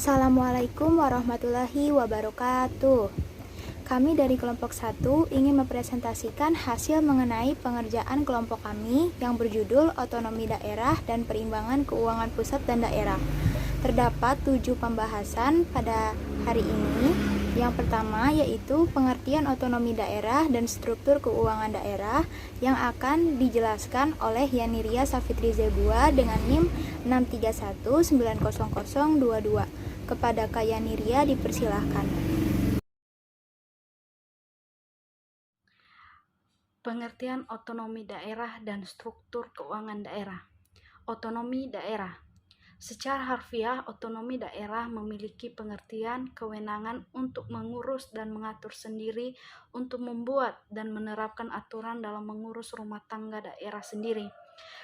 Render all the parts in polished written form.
Assalamualaikum warahmatullahi wabarakatuh. Kami dari kelompok 1 ingin mempresentasikan hasil mengenai pengerjaan kelompok kami yang berjudul Otonomi Daerah dan Perimbangan Keuangan Pusat dan Daerah. Terdapat 7 pembahasan pada hari ini. Yang pertama yaitu pengertian otonomi daerah dan struktur keuangan daerah yang akan dijelaskan oleh Yaniria Safitri Zebua dengan NIM 631900022. Kepada Kak Yaniria dipersilahkan. Pengertian otonomi daerah dan struktur keuangan daerah. Otonomi daerah. Secara harfiah, otonomi daerah memiliki pengertian kewenangan untuk mengurus dan mengatur sendiri, untuk membuat dan menerapkan aturan dalam mengurus rumah tangga daerah sendiri.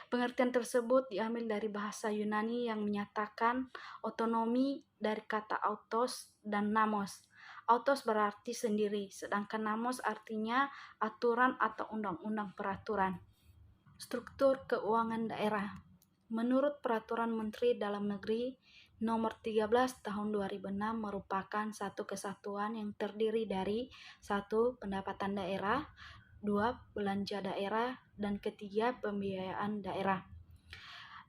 Pengertian tersebut diambil dari bahasa Yunani yang menyatakan otonomi dari kata autos dan namos. Autos berarti sendiri, sedangkan namos artinya aturan atau undang-undang peraturan. Struktur keuangan daerah. Menurut Peraturan Menteri Dalam Negeri Nomor 13 Tahun 2006 merupakan satu kesatuan yang terdiri dari 1. Pendapatan daerah, 2. Belanja daerah, dan ketiga pembiayaan daerah.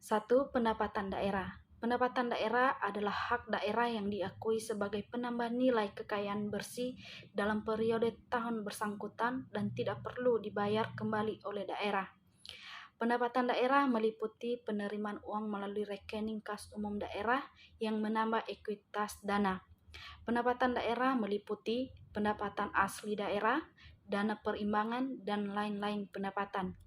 1. Pendapatan daerah. Pendapatan daerah adalah hak daerah yang diakui sebagai penambah nilai kekayaan bersih dalam periode tahun bersangkutan dan tidak perlu dibayar kembali oleh daerah. Pendapatan daerah meliputi penerimaan uang melalui rekening kas umum daerah yang menambah ekuitas dana. Pendapatan daerah meliputi pendapatan asli daerah, dana perimbangan, dan lain-lain pendapatan.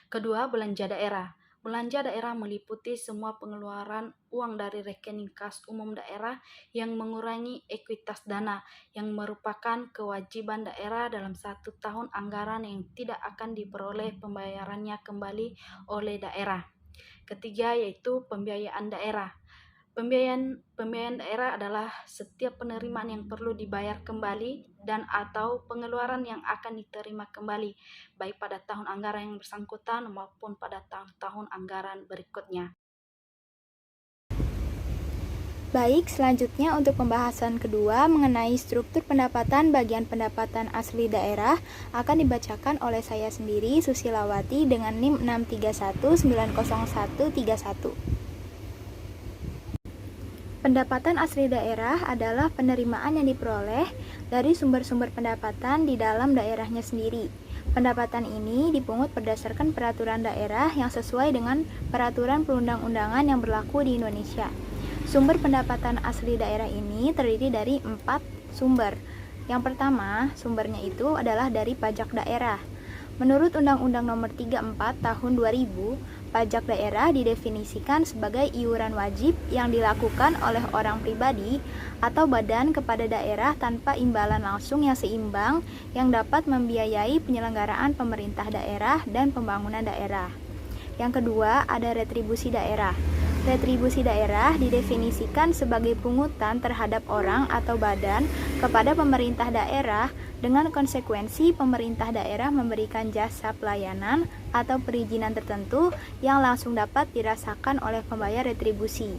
Kedua, belanja daerah. Belanja daerah meliputi semua pengeluaran uang dari rekening kas umum daerah yang mengurangi ekuitas dana, yang merupakan kewajiban daerah dalam 1 tahun anggaran yang tidak akan diperoleh pembayarannya kembali oleh daerah. Ketiga, yaitu pembiayaan daerah. Pembiayaan daerah adalah setiap penerimaan yang perlu dibayar kembali dan atau pengeluaran yang akan diterima kembali, baik pada tahun anggaran yang bersangkutan maupun pada tahun anggaran berikutnya. Baik, selanjutnya untuk pembahasan kedua mengenai struktur pendapatan bagian pendapatan asli daerah akan dibacakan oleh saya sendiri, Susilawati, dengan NIM 631900131. Pendapatan asli daerah adalah penerimaan yang diperoleh dari sumber-sumber pendapatan di dalam daerahnya sendiri. Pendapatan ini dipungut berdasarkan peraturan daerah yang sesuai dengan peraturan perundang-undangan yang berlaku di Indonesia. Sumber pendapatan asli daerah ini terdiri dari 4 sumber. Yang pertama, sumbernya itu adalah dari pajak daerah. Menurut Undang-Undang Nomor 34 Tahun 2000, pajak daerah didefinisikan sebagai iuran wajib yang dilakukan oleh orang pribadi atau badan kepada daerah tanpa imbalan langsung yang seimbang yang dapat membiayai penyelenggaraan pemerintah daerah dan pembangunan daerah. Yang kedua, ada retribusi daerah. Retribusi daerah didefinisikan sebagai pungutan terhadap orang atau badan kepada pemerintah daerah dengan konsekuensi pemerintah daerah memberikan jasa pelayanan atau perizinan tertentu yang langsung dapat dirasakan oleh pembayar retribusi.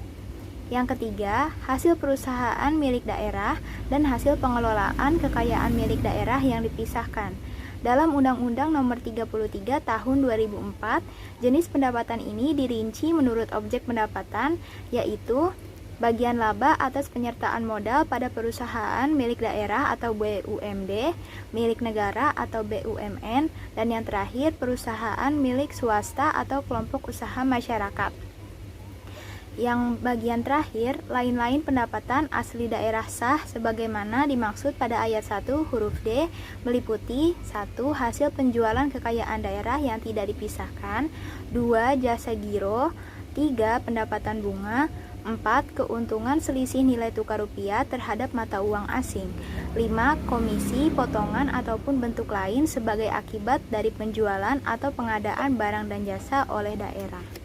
Yang ketiga, hasil perusahaan milik daerah dan hasil pengelolaan kekayaan milik daerah yang dipisahkan. Dalam Undang-Undang Nomor 33 Tahun 2004, jenis pendapatan ini dirinci menurut objek pendapatan, yaitu bagian laba atas penyertaan modal pada perusahaan milik daerah atau BUMD, milik negara atau BUMN, dan yang terakhir perusahaan milik swasta atau kelompok usaha masyarakat. Yang bagian terakhir, lain-lain pendapatan asli daerah sah sebagaimana dimaksud pada ayat 1 huruf D meliputi 1. Hasil penjualan kekayaan daerah yang tidak dipisahkan, 2. Jasa giro, 3. Pendapatan bunga, 4. Keuntungan selisih nilai tukar rupiah terhadap mata uang asing, 5. Komisi, potongan ataupun bentuk lain sebagai akibat dari penjualan atau pengadaan barang dan jasa oleh daerah.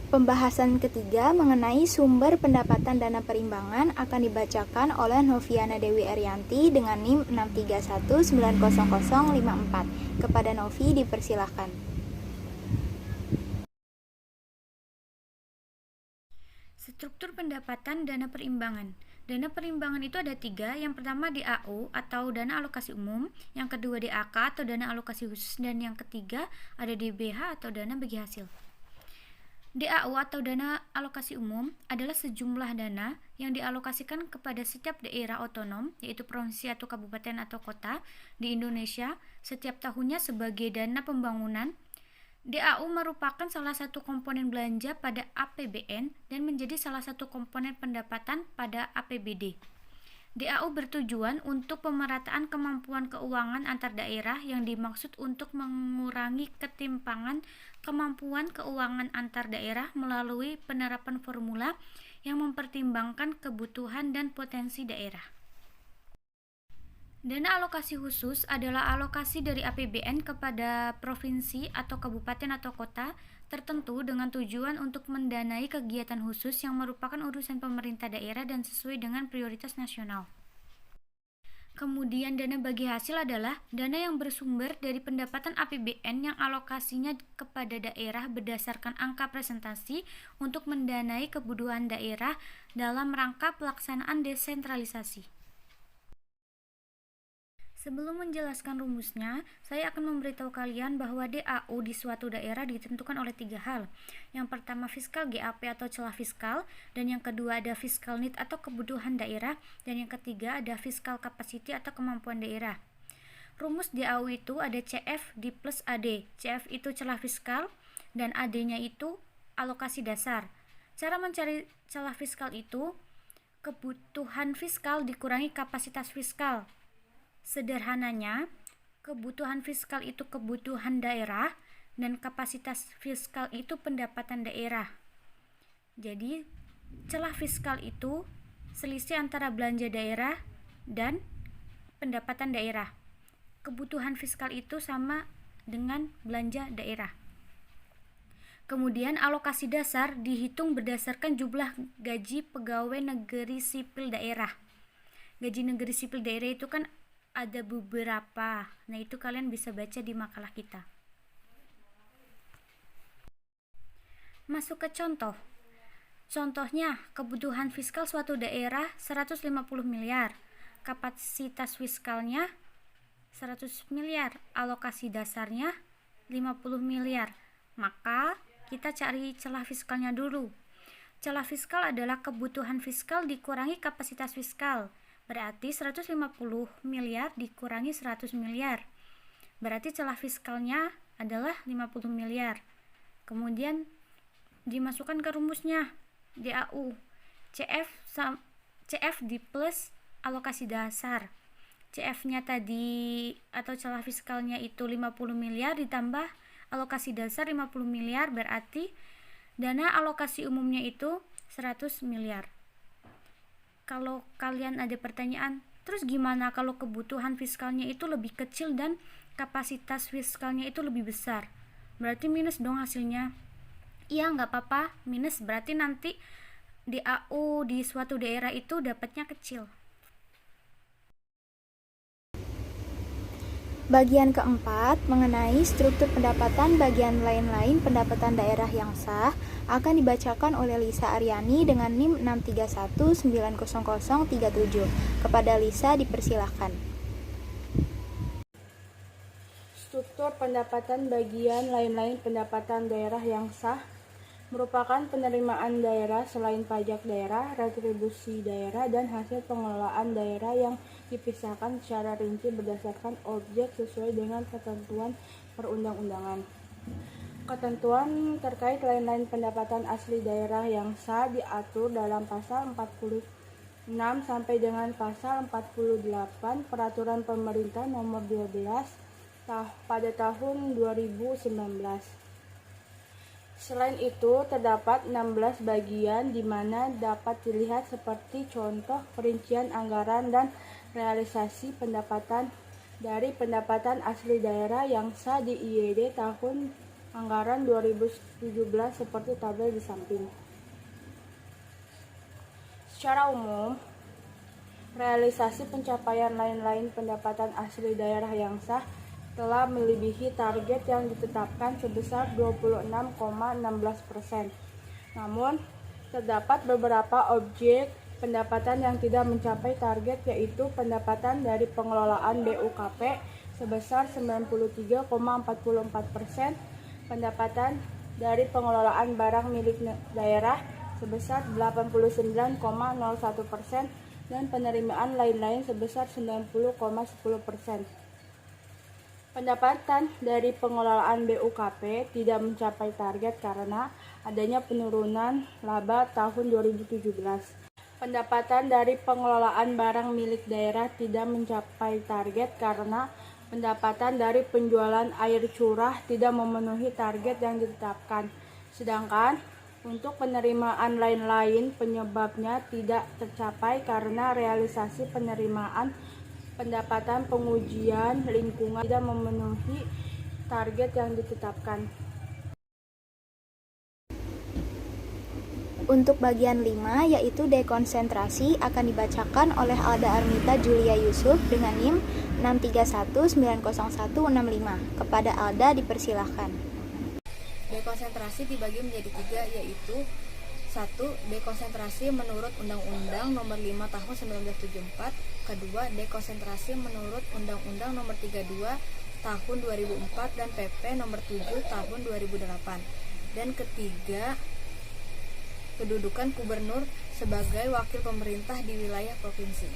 Pembahasan ketiga mengenai sumber pendapatan dana perimbangan akan dibacakan oleh Noviana Dewi Arianti dengan NIM 631900054. Kepada Novi dipersilahkan. Struktur pendapatan dana perimbangan. Dana perimbangan itu ada 3. Yang pertama DAU atau dana alokasi umum, yang kedua DAK atau dana alokasi khusus, dan yang ketiga ada DBH atau dana bagi hasil. DAU atau dana alokasi umum adalah sejumlah dana yang dialokasikan kepada setiap daerah otonom, yaitu provinsi atau kabupaten atau kota di Indonesia setiap tahunnya sebagai dana pembangunan. DAU merupakan salah satu komponen belanja pada APBN dan menjadi salah satu komponen pendapatan pada APBD. DAU bertujuan untuk pemerataan kemampuan keuangan antar daerah yang dimaksud untuk mengurangi ketimpangan kemampuan keuangan antar daerah melalui penerapan formula yang mempertimbangkan kebutuhan dan potensi daerah. Dana alokasi khusus adalah alokasi dari APBN kepada provinsi atau kabupaten atau kota tertentu dengan tujuan untuk mendanai kegiatan khusus yang merupakan urusan pemerintah daerah dan sesuai dengan prioritas nasional. Kemudian dana bagi hasil adalah dana yang bersumber dari pendapatan APBN yang alokasinya kepada daerah berdasarkan angka presentasi untuk mendanai kebutuhan daerah dalam rangka pelaksanaan desentralisasi. Sebelum menjelaskan rumusnya, saya akan memberitahu kalian bahwa DAU di suatu daerah ditentukan oleh 3 hal. Yang pertama fiskal GAP atau celah fiskal, dan yang kedua ada fiskal need atau kebutuhan daerah, dan yang ketiga ada fiskal capacity atau kemampuan daerah. Rumus DAU itu ada CF di plus AD. CF itu celah fiskal dan AD-nya itu alokasi dasar. Cara mencari celah fiskal itu kebutuhan fiskal dikurangi kapasitas fiskal. Sederhananya, kebutuhan fiskal itu kebutuhan daerah dan kapasitas fiskal itu pendapatan daerah. Jadi, celah fiskal itu selisih antara belanja daerah dan pendapatan daerah. Kebutuhan fiskal itu sama dengan belanja daerah. Kemudian alokasi dasar dihitung berdasarkan jumlah gaji pegawai negeri sipil daerah. Gaji negeri sipil daerah itu kan ada beberapa. Nah, itu kalian bisa baca di makalah kita. Masuk ke contoh. Contohnya, kebutuhan fiskal suatu daerah 150 miliar. Kapasitas fiskalnya 100 miliar. Alokasi dasarnya 50 miliar. Maka, kita cari celah fiskalnya dulu. Celah fiskal adalah kebutuhan fiskal dikurangi kapasitas fiskal. Berarti 150 miliar dikurangi 100 miliar. Berarti celah fiskalnya adalah 50 miliar. Kemudian dimasukkan ke rumusnya DAU. CF di plus alokasi dasar. CF-nya tadi atau celah fiskalnya itu 50 miliar ditambah alokasi dasar 50 miliar, berarti dana alokasi umumnya itu 100 miliar. Kalau kalian ada pertanyaan, terus gimana kalau kebutuhan fiskalnya itu lebih kecil dan kapasitas fiskalnya itu lebih besar? Berarti minus dong hasilnya. Iya, nggak apa-apa, minus berarti nanti DAU di suatu daerah itu dapatnya kecil. Bagian keempat mengenai struktur pendapatan bagian lain-lain pendapatan daerah yang sah akan dibacakan oleh Lisa Aryani dengan NIM 631900037. Kepada Lisa dipersilahkan. Struktur pendapatan bagian lain-lain pendapatan daerah yang sah merupakan penerimaan daerah selain pajak daerah, retribusi daerah, dan hasil pengelolaan daerah yang dipisahkan secara rinci berdasarkan objek sesuai dengan ketentuan perundang-undangan. Ketentuan terkait lain-lain pendapatan asli daerah yang sah diatur dalam pasal 46 sampai dengan pasal 48 Peraturan Pemerintah Nomor 12 pada tahun 2019. Selain itu, terdapat 16 bagian di mana dapat dilihat seperti contoh perincian anggaran dan realisasi pendapatan dari pendapatan asli daerah yang sah di IYD tahun anggaran 2017 seperti tabel di samping. Secara umum, realisasi pencapaian lain-lain pendapatan asli daerah yang sah telah melebihi target yang ditetapkan sebesar 26,16%. Namun, Terdapat beberapa objek pendapatan yang tidak mencapai target, yaitu pendapatan dari pengelolaan BUKP sebesar 93,44%, pendapatan dari pengelolaan barang milik daerah sebesar 89,01%, dan penerimaan lain-lain sebesar 90,10%. Pendapatan dari pengelolaan BUKP tidak mencapai target karena adanya penurunan laba tahun 2017. Pendapatan dari pengelolaan barang milik daerah tidak mencapai target karena pendapatan dari penjualan air curah tidak memenuhi target yang ditetapkan. Sedangkan untuk penerimaan lain-lain penyebabnya tidak tercapai karena realisasi penerimaan pendapatan pengujian lingkungan tidak memenuhi target yang ditetapkan. Untuk bagian 5, yaitu dekonsentrasi, akan dibacakan oleh Alda Armita Julia Yusuf dengan NIM 631900165. Kepada Alda dipersilahkan. Dekonsentrasi dibagi menjadi 3, yaitu 1. Dekonsentrasi menurut Undang-Undang Nomor 5 Tahun 1974. Kedua, dekonsentrasi menurut Undang-Undang Nomor 32 Tahun 2004 dan PP Nomor 7 Tahun 2008. Dan ketiga, kedudukan gubernur sebagai wakil pemerintah di wilayah provinsi.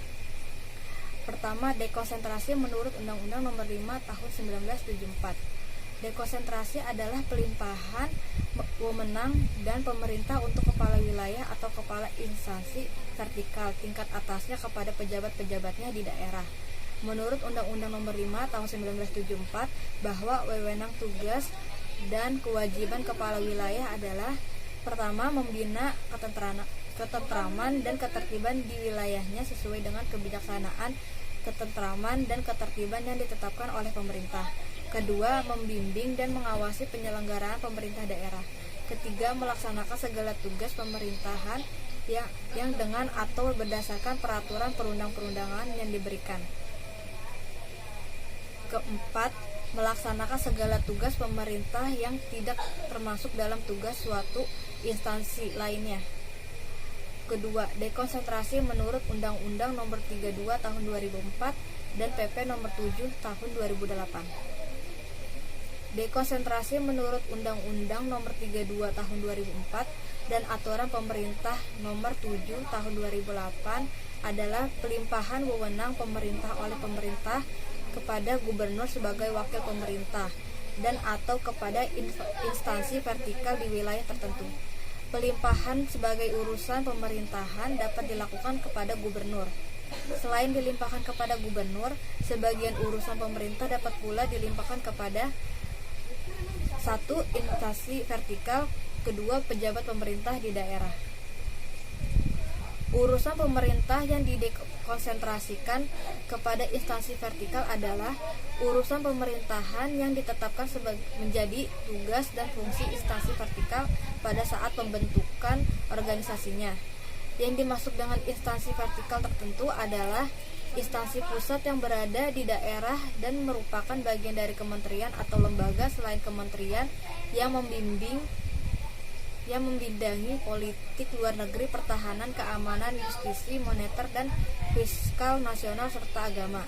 Pertama, dekonsentrasi menurut Undang-Undang Nomor 5 Tahun 1974. Dekonsentrasi adalah pelimpahan wewenang dan pemerintah untuk kepala wilayah atau kepala instansi vertikal tingkat atasnya kepada pejabat-pejabatnya di daerah. Menurut Undang-Undang Nomor 5 Tahun 1974 bahwa wewenang, tugas, dan kewajiban kepala wilayah adalah: pertama, membina ketentraman dan ketertiban di wilayahnya sesuai dengan kebijaksanaan, ketentraman, dan ketertiban yang ditetapkan oleh pemerintah. Kedua, membimbing dan mengawasi penyelenggaraan pemerintah daerah. Ketiga, melaksanakan segala tugas pemerintahan yang dengan atau berdasarkan peraturan perundang-perundangan yang diberikan. Keempat, melaksanakan segala tugas pemerintah yang tidak termasuk dalam tugas suatu instansi lainnya. Kedua, dekonsentrasi menurut Undang-Undang Nomor 32 Tahun 2004 dan PP Nomor 7 Tahun 2008. Dekonsentrasi menurut Undang-Undang Nomor 32 Tahun 2004 dan Aturan Pemerintah Nomor 7 Tahun 2008 adalah pelimpahan wewenang pemerintah oleh pemerintah kepada gubernur sebagai wakil pemerintah dan atau kepada instansi vertikal di wilayah tertentu. Pelimpahan sebagai urusan pemerintahan dapat dilakukan kepada gubernur. Selain dilimpahkan kepada gubernur, sebagian urusan pemerintah dapat pula dilimpahkan kepada: 1. Instansi vertikal. Kedua, pejabat pemerintah di daerah. Urusan pemerintah yang didekonsentrasikan kepada instansi vertikal adalah urusan pemerintahan yang ditetapkan menjadi tugas dan fungsi instansi vertikal pada saat pembentukan organisasinya. Yang dimaksud dengan instansi vertikal tertentu adalah instansi pusat yang berada di daerah dan merupakan bagian dari kementerian atau lembaga selain kementerian yang membidangi politik luar negeri, pertahanan, keamanan, justisi, moneter, dan fiskal nasional serta agama.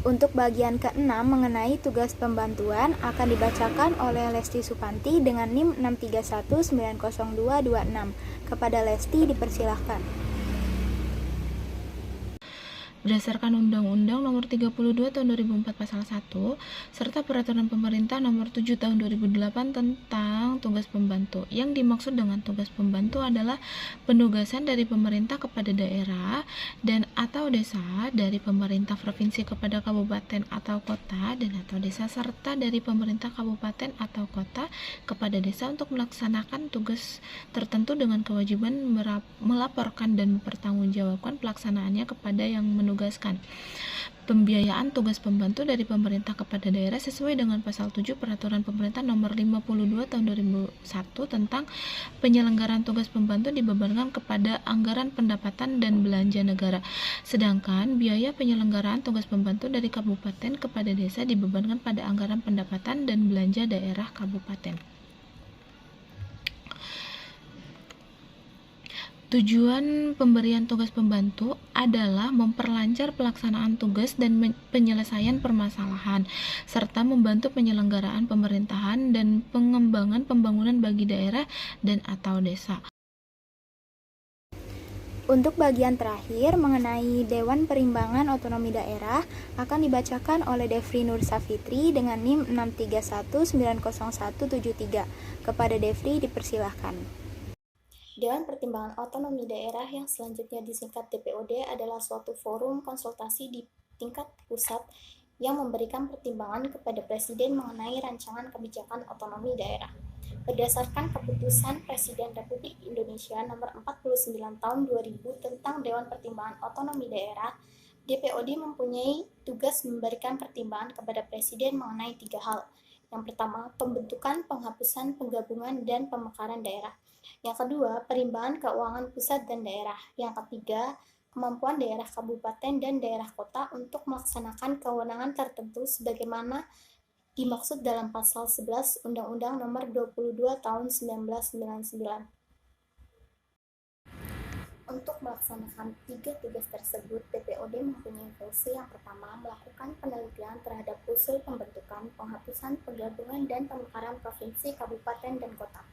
Untuk bagian ke-6 mengenai tugas pembantuan akan dibacakan oleh Lesti Supanti dengan NIM 631900226. Kepada Lesti dipersilahkan. Berdasarkan Undang-Undang Nomor 32 Tahun 2004 Pasal 1 serta Peraturan Pemerintah Nomor 7 Tahun 2008 tentang tugas pembantu. Yang dimaksud dengan tugas pembantu adalah penugasan dari pemerintah kepada daerah dan atau desa, dari pemerintah provinsi kepada kabupaten atau kota dan atau desa, serta dari pemerintah kabupaten atau kota kepada desa untuk melaksanakan tugas tertentu dengan kewajiban melaporkan dan mempertanggungjawabkan pelaksanaannya kepada yang menugaskan. Pembiayaan tugas pembantu dari pemerintah kepada daerah sesuai dengan pasal 7 Peraturan Pemerintah Nomor 52 Tahun 2001 tentang penyelenggaraan tugas pembantu dibebankan kepada anggaran pendapatan dan belanja negara. Sedangkan biaya penyelenggaraan tugas pembantu dari kabupaten kepada desa dibebankan pada anggaran pendapatan dan belanja daerah kabupaten. Tujuan pemberian tugas pembantu adalah memperlancar pelaksanaan tugas dan penyelesaian permasalahan, serta membantu penyelenggaraan pemerintahan dan pengembangan pembangunan bagi daerah dan atau desa. Untuk bagian terakhir mengenai Dewan Perimbangan Otonomi Daerah akan dibacakan oleh Devri Nur Safitri dengan NIM 631900173. Kepada Devri dipersilahkan. Dewan Pertimbangan Otonomi Daerah yang selanjutnya disingkat DPOD adalah suatu forum konsultasi di tingkat pusat yang memberikan pertimbangan kepada Presiden mengenai rancangan kebijakan otonomi daerah. Berdasarkan keputusan Presiden Republik Indonesia nomor 49 tahun 2000 tentang Dewan Pertimbangan Otonomi Daerah, DPOD mempunyai tugas memberikan pertimbangan kepada Presiden mengenai 3 hal. Yang pertama, pembentukan, penghapusan, penggabungan, dan pemekaran daerah. Yang kedua, perimbangan keuangan pusat dan daerah. Yang ketiga, kemampuan daerah kabupaten dan daerah kota untuk melaksanakan kewenangan tertentu sebagaimana dimaksud dalam pasal 11 Undang-Undang Nomor 22 Tahun 1999. Untuk melaksanakan 3 tugas tersebut, DPOD mempunyai fungsi yang pertama, melakukan penelitian terhadap usul pembentukan, penghapusan, penggabungan, dan pemekaran provinsi, kabupaten, dan kota.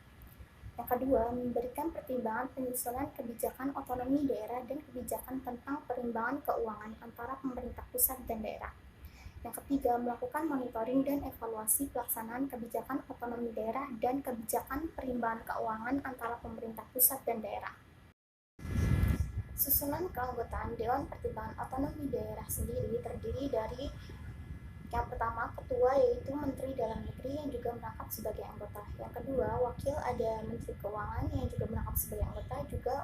Yang kedua, memberikan pertimbangan penyusunan kebijakan otonomi daerah dan kebijakan tentang perimbangan keuangan antara pemerintah pusat dan daerah. Yang ketiga, melakukan monitoring dan evaluasi pelaksanaan kebijakan otonomi daerah dan kebijakan perimbangan keuangan antara pemerintah pusat dan daerah. Susunan keanggotaan Dewan Pertimbangan Otonomi Daerah sendiri terdiri dari yang pertama, ketua yaitu Menteri Dalam Negeri yang juga merangkap sebagai anggota. Yang kedua, wakil ada Menteri Keuangan yang juga merangkap sebagai anggota. Juga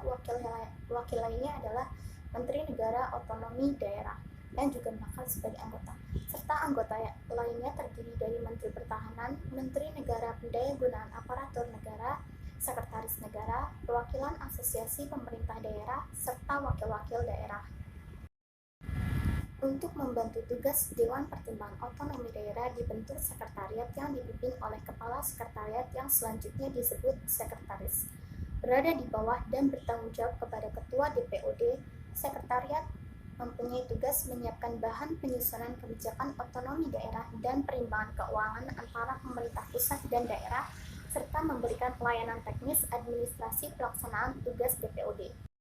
wakil lainnya adalah Menteri Negara Otonomi Daerah yang juga merangkap sebagai anggota. Serta anggota lainnya terdiri dari Menteri Pertahanan, Menteri Negara Pendayagunaan Aparatur Negara, Sekretaris Negara, perwakilan Asosiasi Pemerintah Daerah, serta wakil-wakil daerah. Untuk membantu tugas Dewan Pertimbangan Otonomi Daerah dibentuk sekretariat yang dipimpin oleh Kepala Sekretariat yang selanjutnya disebut Sekretaris. Berada di bawah dan bertanggung jawab kepada Ketua DPOD, Sekretariat mempunyai tugas menyiapkan bahan penyusunan kebijakan otonomi daerah dan perimbangan keuangan antara pemerintah pusat dan daerah, serta memberikan pelayanan teknis administrasi pelaksanaan tugas DPOD.